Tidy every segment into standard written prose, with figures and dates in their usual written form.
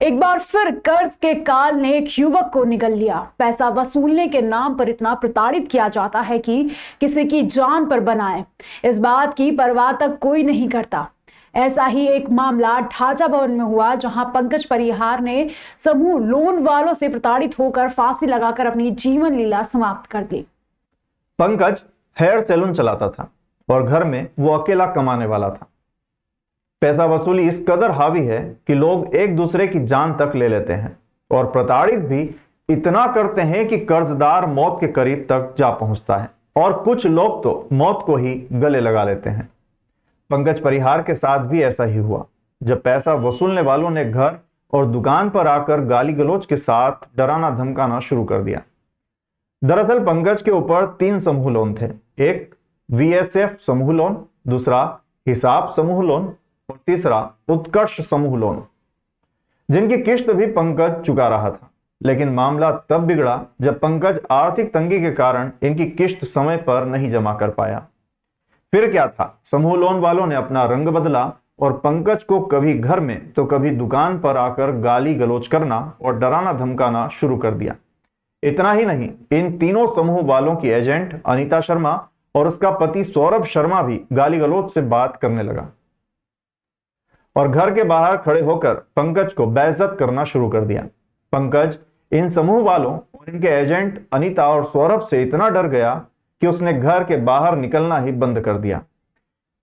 एक बार फिर कर्ज के काल ने एक युवक को निगल लिया। पैसा वसूलने के नाम पर इतना प्रताड़ित किया जाता है कि किसी की जान पर बनाए, इस बात की परवाह तक कोई नहीं करता। ऐसा ही एक मामला ढांचा भवन में हुआ, जहां पंकज परिहार ने समूह लोन वालों से प्रताड़ित होकर फांसी लगाकर अपनी जीवन लीला समाप्त कर दी। पंकज हेयर सैलून चलाता था और घर में वो अकेला कमाने वाला था। पैसा वसूली इस कदर हावी है कि लोग एक दूसरे की जान तक ले लेते हैं और प्रताड़ित भी इतना करते हैं कि कर्जदार मौत के करीब तक जा पहुंचता है और कुछ लोग तो मौत को ही गले लगा लेते हैं। पंकज परिहार के साथ भी ऐसा ही हुआ, जब पैसा वसूलने वालों ने घर और दुकान पर आकर गाली गलौज के साथ डराना धमकाना शुरू कर दिया। दरअसल पंकज के ऊपर 3 समूह लोन थे। एक VSF समूह लोन, दूसरा हिसाब समूह लोन और तीसरा उत्कर्ष समूह लोन, जिनकी किश्त भी पंकज चुका रहा था। लेकिन मामला तब बिगड़ा जब पंकज आर्थिक तंगी के कारण इनकी किश्त समय पर नहीं जमा कर पाया। फिर क्या था, समूह लोन वालों ने अपना रंग बदला और पंकज को कभी घर में तो कभी दुकान पर आकर गाली गलौज करना और डराना धमकाना शुरू कर दिया। इतना ही नहीं, इन तीनों समूह वालों की एजेंट अनीता शर्मा और उसका पति सौरभ शर्मा भी गाली गलौज से बात करने लगा और घर के बाहर खड़े होकर पंकज को बेइज्जत करना शुरू कर दिया। पंकज इन समूह वालों और इनके एजेंट अनीता और सौरभ से इतना डर गया कि उसने घर के बाहर निकलना ही बंद कर दिया।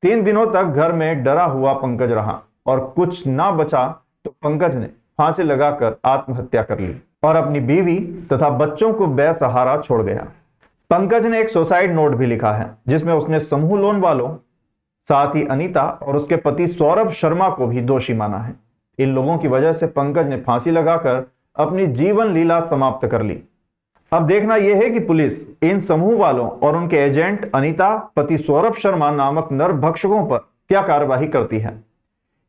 3 दिनों तक घर में डरा हुआ पंकज रहा और कुछ ना बचा तो पंकज ने फांसी लगाकर आत्महत्या कर ली और अपनी बीवी तथा बच्चों को बेसहारा छोड़ गया। पंकज ने एक सुसाइड नोट भी लिखा है, जिसमें उसने समूह लोन वालों, साथ ही अनीता और उसके पति सौरभ शर्मा को भी दोषी माना है। इन लोगों की वजह से पंकज ने फांसी लगाकर अपनी जीवन लीला समाप्त कर ली। अब देखना यह है कि पुलिस इन समूह वालों और उनके एजेंट अनीता, पति सौरभ शर्मा नामक नरभक्षकों पर क्या कार्यवाही करती है।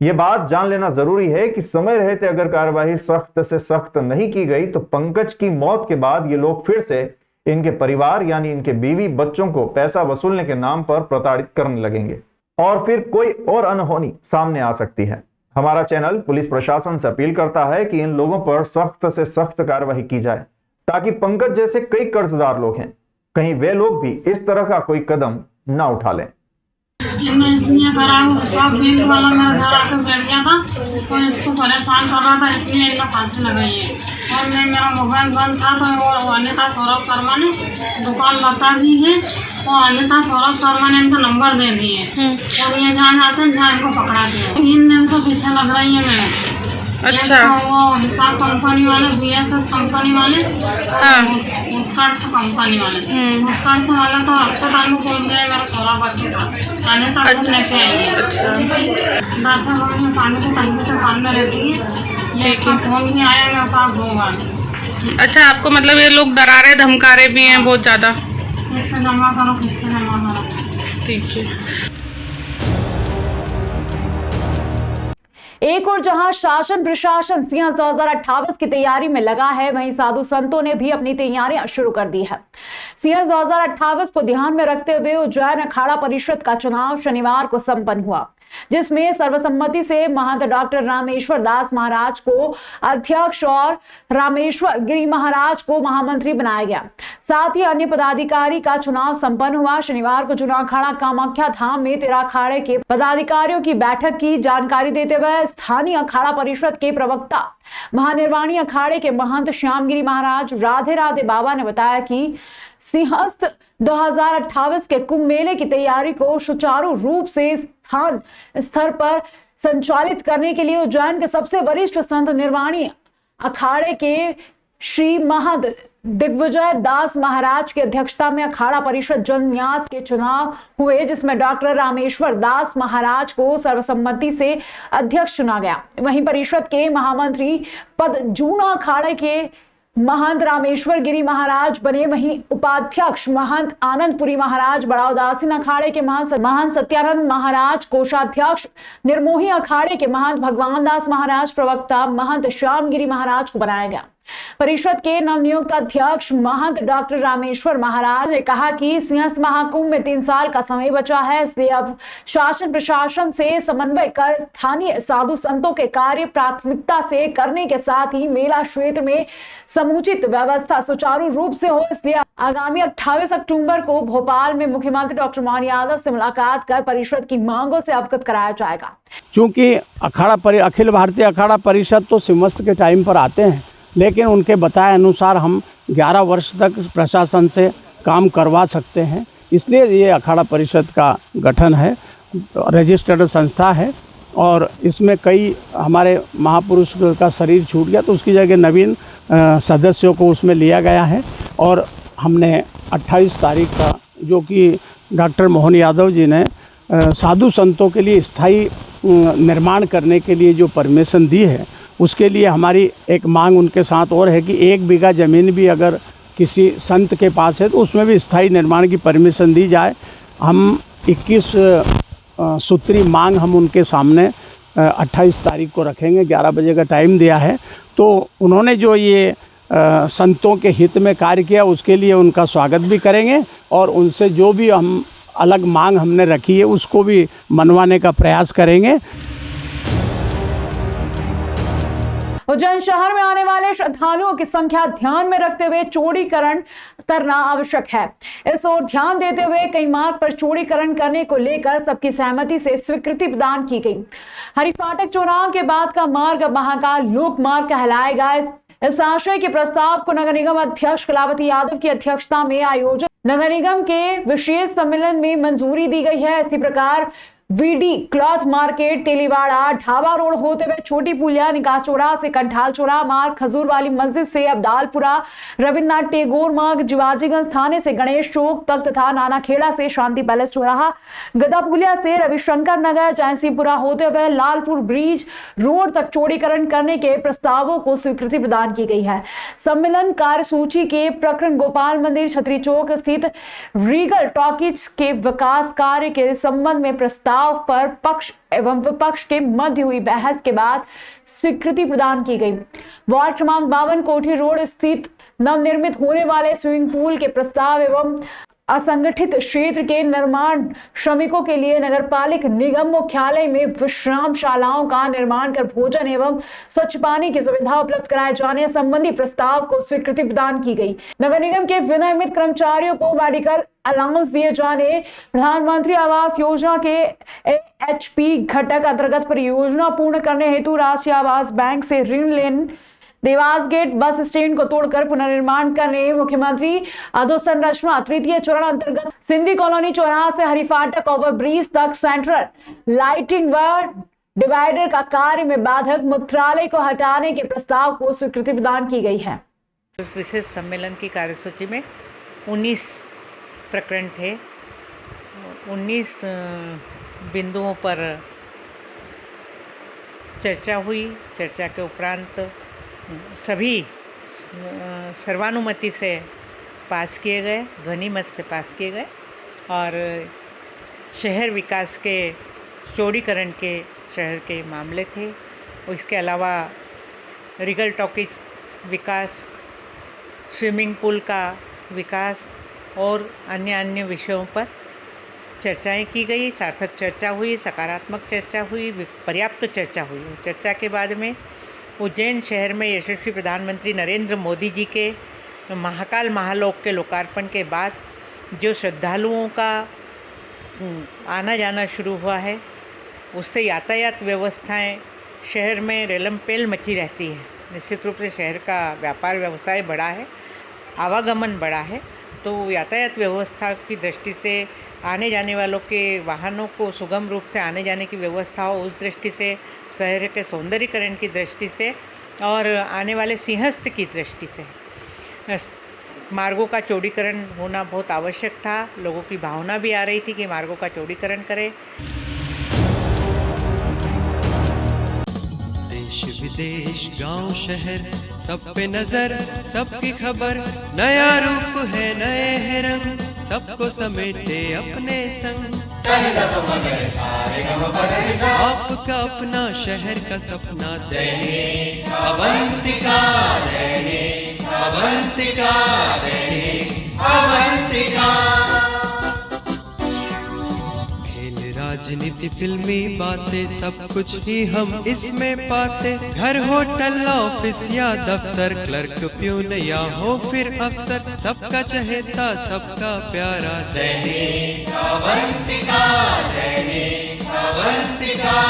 यह बात जान लेना जरूरी है कि समय रहते अगर कार्यवाही सख्त से सख्त नहीं की गई तो पंकज की मौत के बाद ये लोग फिर से इनके परिवार यानी इनके बीवी बच्चों को पैसा वसूलने के नाम पर प्रताड़ित करने लगेंगे और फिर कोई और अनहोनी सामने आ सकती है। हमारा चैनल पुलिस प्रशासन से अपील करता है कि इन लोगों पर सख्त से सख्त कार्यवाही की जाए, ताकि पंकज जैसे कई कर्जदार लोग हैं, कहीं वे लोग भी इस तरह का कोई कदम ना उठा लें। मैं इसलिए करा हूँ, सब बैंक वाला मेरे घर आकर बैठ गया था और इसको परेशान कर रहा था, इसलिए इनका फांसी लगाई है। और मैं मेरा मोबाइल बंद था तो वो अनीता सौरभ शर्मा ने दुकान बता दी है और अनीता सौरभ शर्मा ने इनका नंबर दे दिए और ये जहाँ जाते हैं जहाँ इनको पकड़ा दिया। 3 दिन से पीछे लग रही है मैं। अच्छा, तो वो हिसाब कंपनी वाले, VSS कंपनी वाले, हाँ, उत्कर्ष कंपनी वाले, उत्कर्ष वाले तो अस्पताल में बोल गए मेरा थोड़ा बच्चे था, अनीता को लेके आई है। अच्छा, दरअसल में पानी की टंकी से पानी में रहती है। ये इसका फोन भी आया मेरे पास 2 बार। अच्छा, आपको मतलब ये लोग डरा रहे धमका रहे भी हैं बहुत ज्यादा? किस्त जमा करो, किस्त जमा करो। ठीक है। एक और जहां शासन प्रशासन सिंह 2028 की तैयारी में लगा है, वहीं साधु संतों ने भी अपनी तैयारियां शुरू कर दी है। सिंह 2028 को ध्यान में रखते हुए उज्जैन अखाड़ा परिषद का चुनाव शनिवार को संपन्न हुआ, जिसमें सर्वसम्मति से महंत डॉक्टर रामेश्वर दास महाराज को अध्यक्ष और रामेश्वर गिरी महाराज को महामंत्री बनाया गया। साथ ही अन्य पदाधिकारी का चुनाव संपन्न हुआ। शनिवार को चुनाव अखाड़ा कामाख्या धाम में 13 अखाड़े के पदाधिकारियों की बैठक की जानकारी देते हुए स्थानीय अखाड़ा परिषद के प्रवक्ता महानिर्वाणी अखाड़े के महंत श्यामगिरी महाराज राधे राधे बाबा ने बताया कि सिंहस्थ 2028 के कुंभ मेले की तैयारी को सुचारू रूप से स्थान स्तर पर संचालित करने के लिए उज्जैन के सबसे वरिष्ठ संत निर्वाणी अखाड़े के श्री महंत दिग्विजय दास महाराज की अध्यक्षता में अखाड़ा परिषद जनन्यास के चुनाव हुए, जिसमें डॉक्टर रामेश्वर दास महाराज को सर्वसम्मति से अध्यक्ष चुना गया। वहीं परिषद के महामंत्री पद जूना अखाड़े के महंत रामेश्वर गिरी महाराज बने। वहीं उपाध्यक्ष महंत आनंदपुरी महाराज बड़ा उदासीन अखाड़े के महंत सत्यानंद महाराज, कोषाध्यक्ष निर्मोही अखाड़े के महंत भगवान दास महाराज, प्रवक्ता महंत श्यामगिरी महाराज को बनाया गया। परिषद के नवनियुक्त अध्यक्ष महंत डॉक्टर रामेश्वर महाराज ने कहा कि सिंहस्थ महाकुंभ में 3 साल का समय बचा है, इसलिए अब शासन प्रशासन से समन्वय कर स्थानीय साधु संतों के कार्य प्राथमिकता से करने के साथ ही मेला क्षेत्र में समुचित व्यवस्था सुचारू रूप से हो, इसलिए आगामी 28 अक्टूबर को भोपाल में मुख्यमंत्री डॉक्टर मोहन यादव से मुलाकात कर परिषद की मांगों से अवगत कराया जाएगा। चूँकि अखिल भारतीय अखाड़ा परिषद तो सिंहस्थ के टाइम पर आते हैं, लेकिन उनके बताए अनुसार हम 11 वर्ष तक प्रशासन से काम करवा सकते हैं, इसलिए ये अखाड़ा परिषद का गठन है, रजिस्टर्ड संस्था है और इसमें कई हमारे महापुरुष का शरीर छूट गया तो उसकी जगह नवीन सदस्यों को उसमें लिया गया है। और हमने 28 तारीख का, जो कि डॉक्टर मोहन यादव जी ने साधु संतों के लिए स्थायी निर्माण करने के लिए जो परमिशन दी है, उसके लिए हमारी एक मांग उनके साथ और है कि 1 बीघा ज़मीन भी अगर किसी संत के पास है तो उसमें भी स्थायी निर्माण की परमिशन दी जाए। हम 21 सूत्री मांग हम उनके सामने 28 तारीख को रखेंगे, 11 बजे का टाइम दिया है। तो उन्होंने जो ये संतों के हित में कार्य किया उसके लिए उनका स्वागत भी करेंगे और उनसे जो भी हम अलग मांग हमने रखी है उसको भी मनवाने का प्रयास करेंगे। उज्जैन शहर में आने वाले श्रद्धालुओं की संख्या ध्यान में रखते हुए चौड़ीकरण करना आवश्यक है। इस ओर ध्यान देते हुए कई मार्ग पर चौड़ीकरण करने को लेकर सबकी सहमति से स्वीकृति प्रदान की गई। हरिफाटक चौराहा के बाद का मार्ग अब महाकाल लोक मार्ग कहलाएगा। इस आशय के प्रस्ताव को नगर निगम अध्यक्ष कलावती यादव की अध्यक्षता में आयोजित नगर निगम के विशेष सम्मेलन में मंजूरी दी गई है। इसी प्रकार VD cloth market, Teliwada, dhaba road होते हुए छोटी पुलिया, निकास चौराहा से कंठाल चौराहा मार्ग, खजूर वाली मस्जिद से अब्दालपुरा, रविन्द्रनाथ टैगोर मार्ग, जिवाजीगंज थाने से गणेश चौक तक तथा नानाखेड़ा से शांति पैलेस चौराहा, गदा पुलिया से रविशंकर नगर, जयसिंहपुरा होते हुए लालपुर ब्रिज रोड तक चौड़ीकरण करने के प्रस्तावों को स्वीकृति प्रदान की गई है। सम्मेलन कार्यसूची के प्रकरण गोपाल मंदिर, छतरी चौक स्थित रीगल टॉकीज के विकास कार्य के संबंध में प्रस्ताव पर पक्ष एवं विपक्ष के मध्य हुई बहस के बाद स्वीकृति प्रदान की गई। वार्ड क्रमांक 52 कोठी रोड स्थित नवनिर्मित होने वाले स्विमिंग पूल के प्रस्ताव एवं असंगठित क्षेत्र के निर्माण श्रमिकों के लिए नगरपालिक निगम मुख्यालय में विश्रामशालाओं का निर्माण कर भोजन एवं स्वच्छ पानी की सुविधा उपलब्ध कराए जाने संबंधी प्रस्ताव को स्वीकृति प्रदान की गई। नगर निगम के विनियमित कर्मचारियों को मेडिकल अलाउंस दिए जाने, प्रधानमंत्री आवास योजना के एचपी घटक अंतर्गत परियोजना पूर्ण करने हेतु राष्ट्रीय आवास बैंक से ऋण लेने, देवास गेट बस स्टैंड को तोड़कर पुनर्निर्माण करने, मुख्यमंत्री अधोसंरचना तृतीय चरण अंतर्गत सिंधी कॉलोनी चौराहा से हरिफाटक ओवरब्रिज तक सेंट्रल लाइटिंग व डिवाइडर का कार्य में बाधक मूत्रालय को हटाने के प्रस्ताव को स्वीकृति प्रदान की गई है। विशेष सम्मेलन की कार्यसूची में 19 प्रकरण थे। 19 बिंदुओं पर चर्चा हुई। चर्चा के उपरांत सभी सर्वानुमति से पास किए गए, ध्वनि मत से पास किए गए और शहर विकास के चौड़ीकरण के शहर के मामले थे। इसके अलावा रीगल टॉकीज विकास, स्विमिंग पूल का विकास और अन्य विषयों पर चर्चाएं की गई। सार्थक चर्चा हुई, सकारात्मक चर्चा हुई, पर्याप्त चर्चा हुई। चर्चा के बाद में उज्जैन शहर में यशस्वी प्रधानमंत्री नरेंद्र मोदी जी के महाकाल महालोक के लोकार्पण के बाद जो श्रद्धालुओं का आना जाना शुरू हुआ है, उससे यातायात व्यवस्थाएं शहर में रेलम-पेल मची रहती है। निश्चित रूप से शहर का व्यापार व्यवसाय बढ़ा है, आवागमन बढ़ा है, तो यातायात व्यवस्था की दृष्टि से आने जाने वालों के वाहनों को सुगम रूप से आने जाने की व्यवस्था हो, उस दृष्टि से, शहर के सौंदर्यीकरण की दृष्टि से और आने वाले सिंहस्थ की दृष्टि से मार्गों का चौड़ीकरण होना बहुत आवश्यक था। लोगों की भावना भी आ रही थी कि मार्गों का चौड़ीकरण करें। देश विदेश गांव शहर सब पे नजर, सबकी खबर, नया रूप है नए हैं रंग, सबको समेटे अपने संग। आपका अपना शहर का सपना दैनिक अवंतिका, दैनिक अवंतिका, दैनिक अवंतिका। खेल, राजनीति, फिल्मी बातें, सब कुछ ही हम इसमें पाते। घर, होटल, ऑफिस या दफ्तर, क्लर्क, प्यून या हो फिर अफसर, सबका चहेता, सबका प्यारा दैनिक अवंतिका, दैनिक अवंतिका।